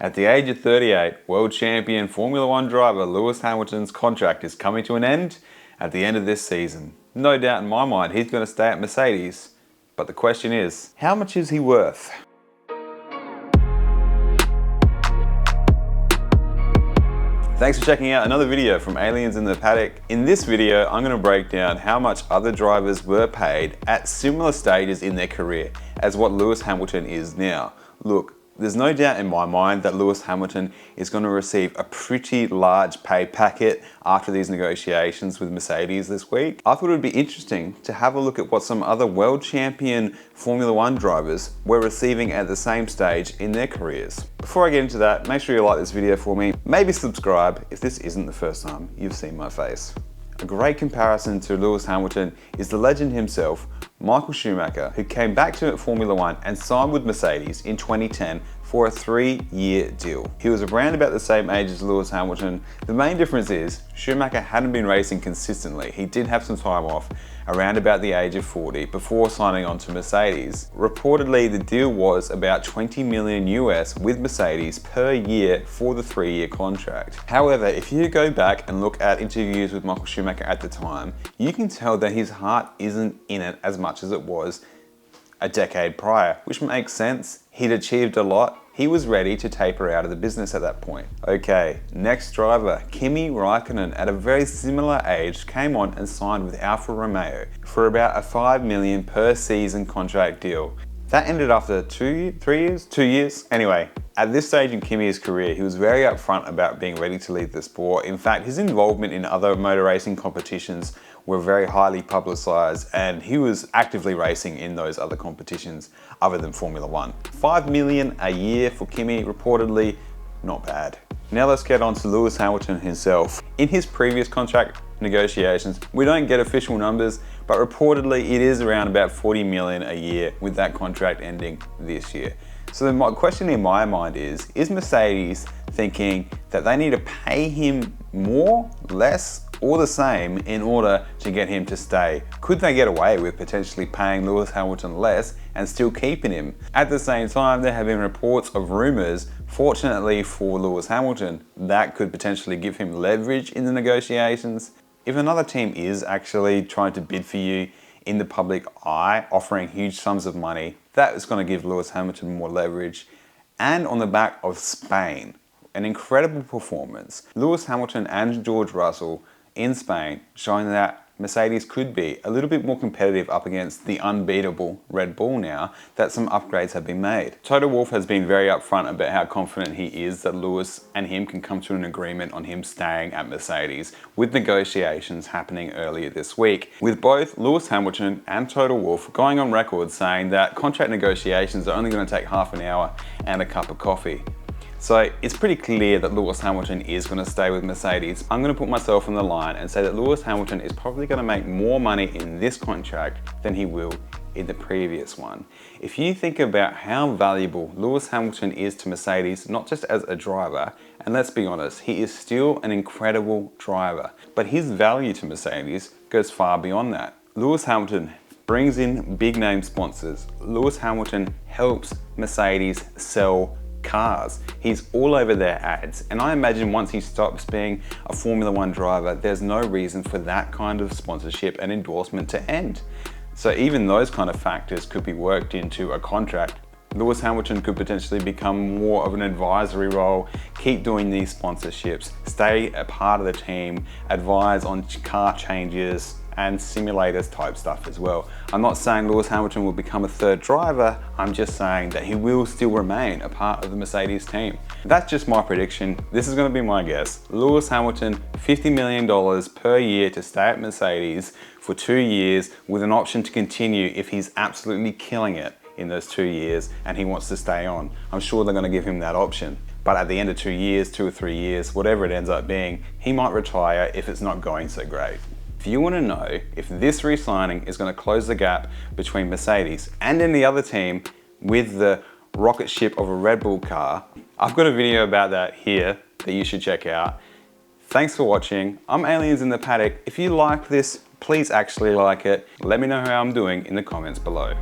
At the age of 38, world champion Formula One driver Lewis Hamilton's contract is coming to an end at the end of this season. No doubt in my mind he's going to stay at Mercedes, but the question is, how much is he worth? Thanks for checking out another video from Aliens in the Paddock. In this video, I'm going to break down how much other drivers were paid at similar stages in their career as what Lewis Hamilton is now. Look, there's no doubt in my mind that Lewis Hamilton is going to receive a pretty large pay packet after these negotiations with Mercedes this week. I thought it would be interesting to have a look at what some other world champion Formula One drivers were receiving at the same stage in their careers. Before I get into that, make sure you like this video for me. Maybe subscribe if this isn't the first time you've seen my face. A great comparison to Lewis Hamilton is the legend himself, Michael Schumacher, who came back to Formula One and signed with Mercedes in 2010 for a 3-year deal. He was around about the same age as Lewis Hamilton. The main difference is Schumacher hadn't been racing consistently. He did have some time off around about the age of 40 before signing on to Mercedes. Reportedly, the deal was about 20 million US with Mercedes per year for the 3-year contract. However, if you go back and look at interviews with Michael Schumacher at the time, you can tell that his heart isn't in it as much as it was a decade prior, which makes sense. He'd achieved a lot. He was ready to taper out of the business at that point. Okay, next driver, Kimi Raikkonen, at a very similar age, came on and signed with Alfa Romeo for about a 5 million per season contract deal. That ended after 2 years? Anyway, at this stage in Kimi's career, he was very upfront about being ready to leave the sport. In fact, his involvement in other motor racing competitions were very highly publicized, and he was actively racing in those other competitions other than Formula One. 5 million a year for Kimi, reportedly, not bad. Now let's get on to Lewis Hamilton himself. In his previous contract negotiations, we don't get official numbers, but reportedly it is around about 40 million a year with that contract ending this year. So my question in my mind is Mercedes thinking that they need to pay him more, less, or the same in order to get him to stay? Could they get away with potentially paying Lewis Hamilton less and still keeping him? At the same time, there have been reports of rumors, fortunately for Lewis Hamilton, that could potentially give him leverage in the negotiations. If another team is actually trying to bid for you in the public eye, offering huge sums of money, that is going to give Lewis Hamilton more leverage. And on the back of Spain, an incredible performance. Lewis Hamilton and George Russell in Spain, showing that Mercedes could be a little bit more competitive up against the unbeatable Red Bull now that some upgrades have been made. Toto Wolff has been very upfront about how confident he is that Lewis and him can come to an agreement on him staying at Mercedes, with negotiations happening earlier this week, with both Lewis Hamilton and Toto Wolff going on record saying that contract negotiations are only going to take half an hour and a cup of coffee. So it's pretty clear that Lewis Hamilton is going to stay with Mercedes. I'm going to put myself on the line and say that Lewis Hamilton is probably going to make more money in this contract than he will in the previous one. If you think about how valuable Lewis Hamilton is to Mercedes, not just as a driver, and let's be honest, he is still an incredible driver, but his value to Mercedes goes far beyond that. Lewis Hamilton brings in big name sponsors. Lewis Hamilton helps Mercedes sell cars. He's all over their ads, and I imagine once he stops being a Formula One driver, there's no reason for that kind of sponsorship and endorsement to end. So even those kind of factors could be worked into a contract. Lewis Hamilton could potentially become more of an advisory role, keep doing these sponsorships, stay a part of the team, advise on car changes and simulators type stuff as well. I'm not saying Lewis Hamilton will become a third driver, I'm just saying that he will still remain a part of the Mercedes team. That's just my prediction. This is going to be my guess. Lewis Hamilton, $50 million per year to stay at Mercedes for 2 years with an option to continue if he's absolutely killing it in those 2 years and he wants to stay on. I'm sure they're going to give him that option. But at the end of 2 years, 2 or 3 years, whatever it ends up being, he might retire if it's not going so great. If you want to know if this re-signing is going to close the gap between Mercedes and any other team with the rocket ship of a Red Bull car, I've got a video about that here that you should check out. Thanks for watching. I'm Aliens in the Paddock. If you like this, please actually like it. Let me know how I'm doing in the comments below.